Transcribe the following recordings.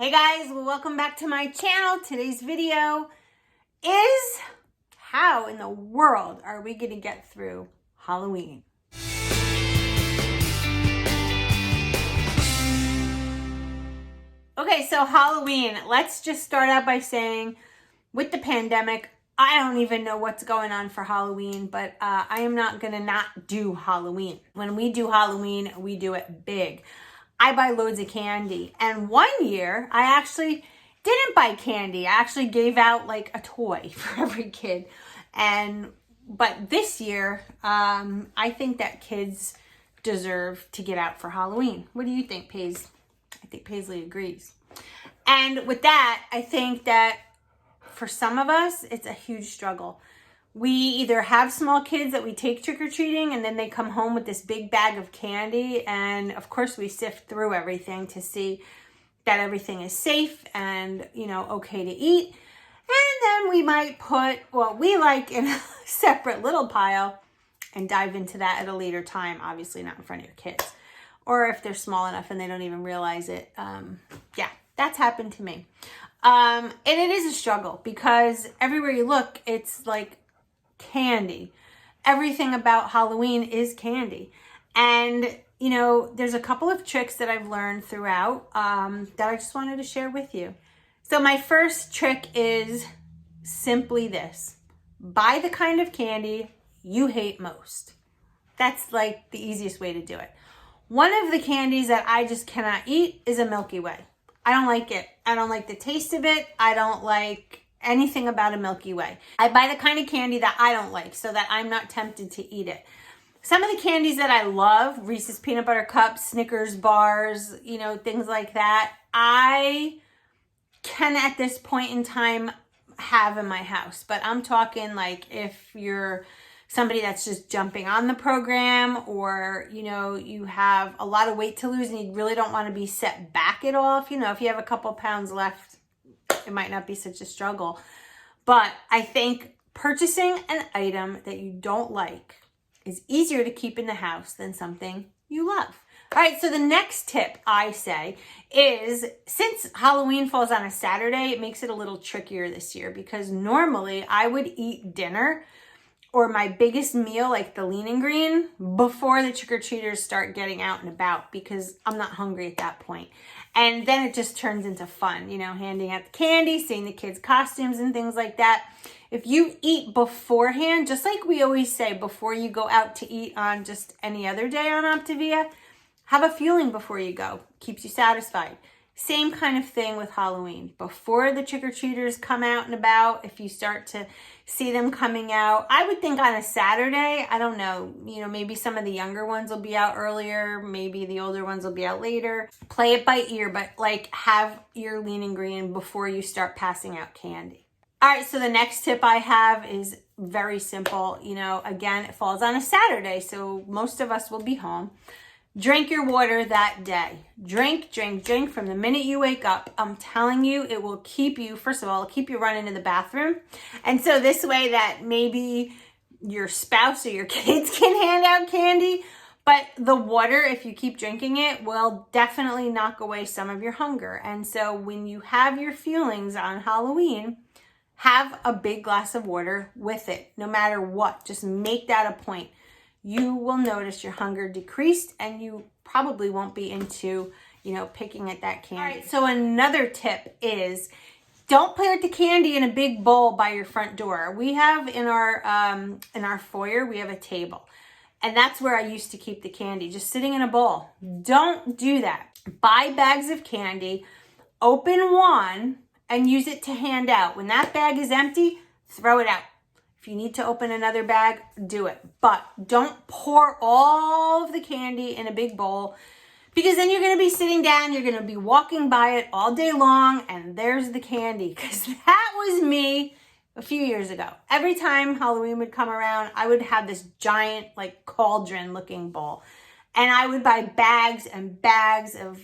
Hey guys, welcome back to my channel. Today's video is how in the world are we going to get through Halloween? Okay, so Halloween, let's just start out by saying with the pandemic, I don't even know what's going on for Halloween, but I am not going to not do Halloween. When we do Halloween, we do it big. I buy loads of candy. And one year, I actually didn't buy candy. I actually gave out like a toy for every kid. But this year, I think that kids deserve to get out for Halloween. What do you think, Paige? I think Paisley agrees. And with that, I think that for some of us, it's a huge struggle. We either have small kids that we take trick-or-treating and then they come home with this big bag of candy. And of course we sift through everything to see that everything is safe and, okay to eat. And then we might put what we like in a separate little pile and dive into that at a later time, obviously not in front of your kids. Or if they're small enough and they don't even realize it. Yeah, that's happened to me. And it is a struggle because everywhere you look, it's like candy. Everything about Halloween is candy. And, there's a couple of tricks that I've learned throughout that I just wanted to share with you. So my first trick is simply this. Buy the kind of candy you hate most. That's like the easiest way to do it. One of the candies that I just cannot eat is a Milky Way. I don't like it. I don't like the taste of it. I don't like anything about a Milky Way. I buy the kind of candy that I don't like so that I'm not tempted to eat it. Some of the candies that I love, Reese's Peanut Butter Cups, Snickers bars, things like that, I can at this point in time have in my house. But I'm talking like if you're somebody that's just jumping on the program or, you have a lot of weight to lose and you really don't want to be set back at all. If you have a couple pounds left, it might not be such a struggle. But I think purchasing an item that you don't like is easier to keep in the house than something you love. All right, so the next tip I say is, since Halloween falls on a Saturday, it makes it a little trickier this year because normally I would eat dinner or my biggest meal, like the lean and green, before the trick-or-treaters start getting out and about because I'm not hungry at that point. And then it just turns into fun, handing out the candy, seeing the kids' costumes and things like that. If you eat beforehand, just like we always say, before you go out to eat on just any other day on Optavia, have a fueling before you go. Keeps you satisfied. Same kind of thing with Halloween. Before the trick-or-treaters come out and about, if you start to see them coming out, I would think on a Saturday, I don't know, maybe some of the younger ones will be out earlier, maybe the older ones will be out later. Play it by ear, but have your lean and green before you start passing out candy. All right, so the next tip I have is very simple. Again, it falls on a Saturday, so most of us will be home. Drink your water that day. Drink from the minute you wake up. I'm telling you, it will keep you, first of all, it'll keep you running to the bathroom. And so this way that maybe your spouse or your kids can hand out candy, but the water, if you keep drinking it, will definitely knock away some of your hunger. And so when you have your fuelings on Halloween, have a big glass of water with it, no matter what. Just make that a point. You will notice your hunger decreased and you probably won't be into, picking at that candy. All right, so another tip is don't put the candy in a big bowl by your front door. We have in our foyer, we have a table. And that's where I used to keep the candy, just sitting in a bowl. Don't do that. Buy bags of candy, open one, and use it to hand out. When that bag is empty, throw it out. If you need to open another bag, do it. But don't pour all of the candy in a big bowl because then you're going to be sitting down, you're going to be walking by it all day long, and there's the candy. Because that was me a few years ago. Every time Halloween would come around, I would have this giant, cauldron looking bowl. And I would buy bags and bags of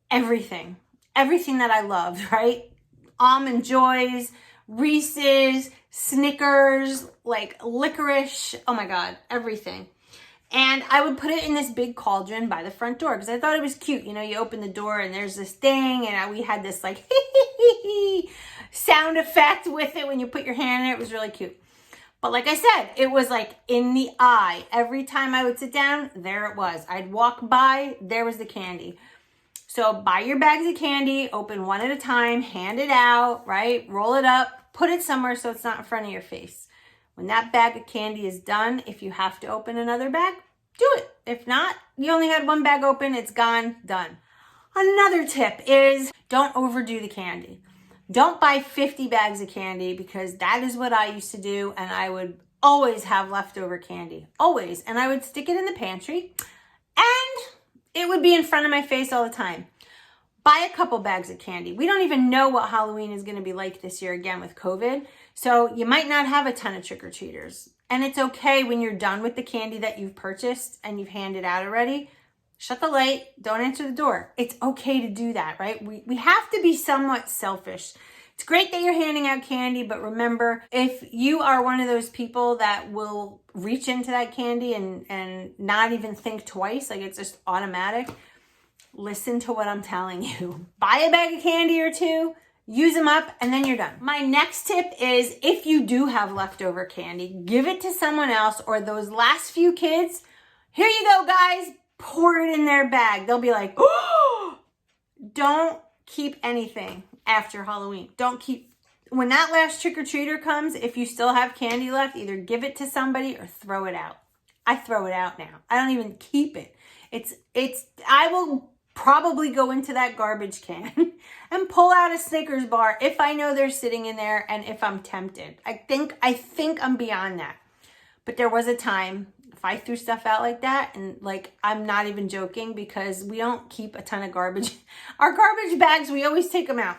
everything. Everything that I loved, right? Almond Joys, Reese's, Snickers, licorice, oh my God, everything. And I would put it in this big cauldron by the front door because I thought it was cute. You know, you open the door and there's this thing, and we had this like sound effect with it when you put your hand in it. It was really cute. But like I said, it was like in the eye. Every time I would sit down, there it was. I'd walk by, there was the candy. So buy your bags of candy, open one at a time, hand it out, right? Roll it up, put it somewhere so it's not in front of your face. When that bag of candy is done, if you have to open another bag, do it. If not, you only had one bag open, it's gone, done. Another tip is don't overdo the candy. Don't buy 50 bags of candy, because that is what I used to do, and I would always have leftover candy, always. And I would stick it in the pantry, and it would be in front of my face all the time. Buy a couple bags of candy. We don't even know what Halloween is going to be like this year, again, with COVID. So you might not have a ton of trick-or-treaters. And it's okay when you're done with the candy that you've purchased and you've handed out already. Shut the light. Don't answer the door. It's okay to do that, right? We have to be somewhat selfish. It's great that you're handing out candy, but remember, if you are one of those people that will reach into that candy and not even think twice, like it's just automatic, listen to what I'm telling you. Buy a bag of candy or two, use them up, and then you're done. My next tip is, if you do have leftover candy, give it to someone else, or those last few kids. Here you go, guys. Pour it in their bag. They'll be like, oh! Don't keep anything after Halloween. Don't keep, when that last trick-or-treater comes, if you still have candy left, either give it to somebody or throw it out. I throw it out now. I don't even keep it. I will probably go into that garbage can and pull out a Snickers bar if I know they're sitting in there and if I'm tempted. I think I'm beyond that. But there was a time, if I threw stuff out like that, and like, I'm not even joking, because we don't keep a ton of garbage. Our garbage bags, we always take them out.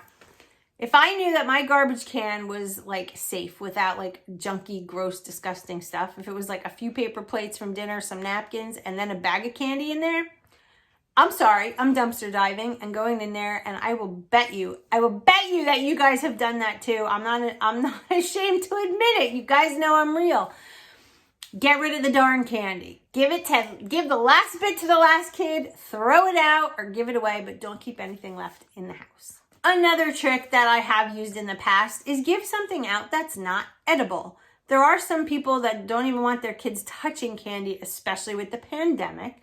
If I knew that my garbage can was like safe without like junky, gross, disgusting stuff, if it was like a few paper plates from dinner, some napkins, and then a bag of candy in there, I'm sorry, I'm dumpster diving and going in there, and I will bet you that you guys have done that too. I'm not ashamed to admit it. You guys know I'm real. Get rid of the darn candy. Give the last bit to the last kid, throw it out or give it away, but don't keep anything left in the house. Another trick that I have used in the past is give something out that's not edible. There are some people that don't even want their kids touching candy, especially with the pandemic.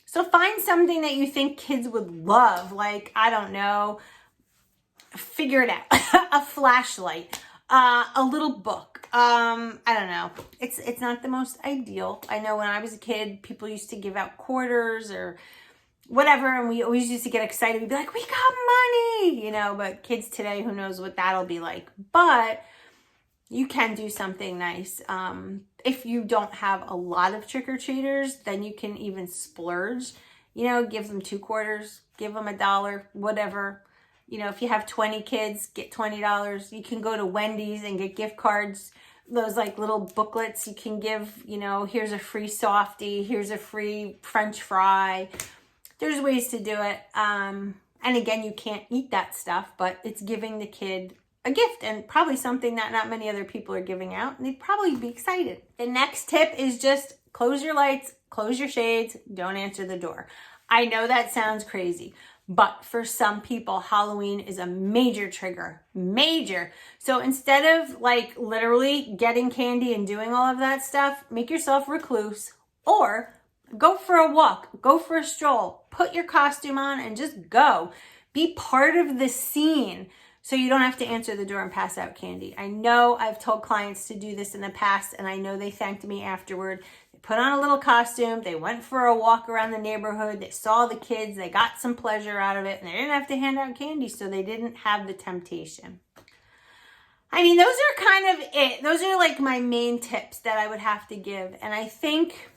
So find something that you think kids would love, like, I don't know, figure it out. A flashlight, a little book. I don't know. It's not the most ideal. I know when I was a kid, people used to give out quarters or whatever, and we always used to get excited. We'd be like, we got money, you know, but kids today, who knows what that'll be like. But you can do something nice. If you don't have a lot of trick-or-treaters, then you can even splurge. You know, give them 2 quarters, give them $1, whatever. You know, if you have 20 kids, get $20. You can go to Wendy's and get gift cards. Those like little booklets you can give, you know, here's a free softie, here's a free French fry. There's ways to do it. And again, you can't eat that stuff, but it's giving the kid a gift, and probably something that not many other people are giving out, and they'd probably be excited. The next tip is just close your lights, close your shades, don't answer the door. I know that sounds crazy, but for some people, Halloween is a major trigger, major. So instead of like literally getting candy and doing all of that stuff, make yourself recluse, or go for a walk, go for a stroll, put your costume on and just go. Be part of the scene, so you don't have to answer the door and pass out candy. I know I've told clients to do this in the past, and I know they thanked me afterward. They put on a little costume, they went for a walk around the neighborhood, they saw the kids, they got some pleasure out of it, and they didn't have to hand out candy, so they didn't have the temptation. I mean, those are kind of it. Those are like my main tips that I would have to give. And I think,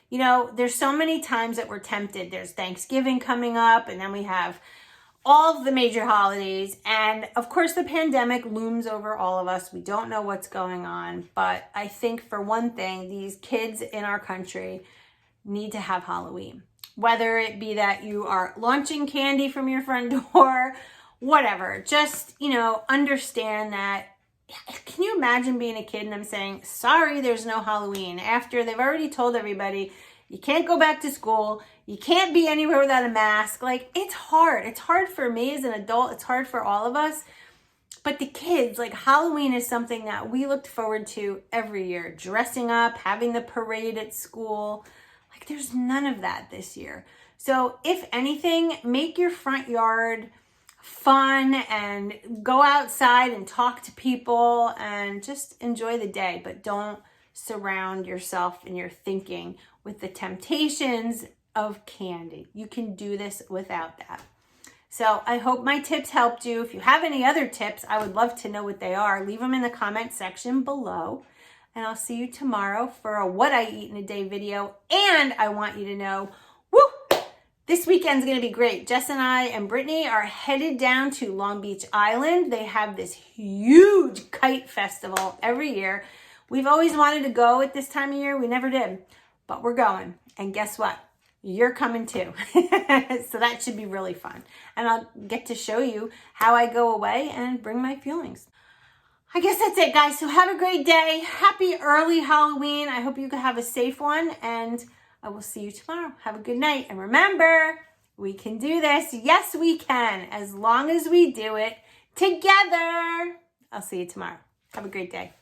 you know, there's so many times that we're tempted. There's Thanksgiving coming up, and then we have all of the major holidays, and of course the pandemic looms over all of us. We don't know what's going on, but I think for one thing, these kids in our country need to have Halloween. Whether it be that you are launching candy from your front door, whatever, just, you know, understand that. Can you imagine being a kid and them saying, sorry, there's no Halloween, after they've already told everybody You can't go back to school. You can't be anywhere without a mask. Like, it's hard. It's hard for me as an adult. It's hard for all of us. But the kids, like, Halloween is something that we looked forward to every year. Dressing up, having the parade at school. Like, there's none of that this year. So if anything, make your front yard fun and go outside and talk to people and just enjoy the day. But don't surround yourself in your thinking with the temptations of candy. You can do this without that. So I hope my tips helped you. If you have any other tips, I would love to know what they are. Leave them in the comment section below. And I'll see you tomorrow for a What I Eat in a Day video. And I want you to know, this weekend's going to be great. Jess and I and Brittany are headed down to Long Beach Island. They have this huge kite festival every year. We've always wanted to go at this time of year. We never did, but we're going. And guess what? You're coming too. So that should be really fun. And I'll get to show you how I go away and bring my feelings. I guess that's it, guys. So have a great day. Happy early Halloween. I hope you can have a safe one. And I will see you tomorrow. Have a good night. And remember, we can do this. Yes, we can. As long as we do it together. I'll see you tomorrow. Have a great day.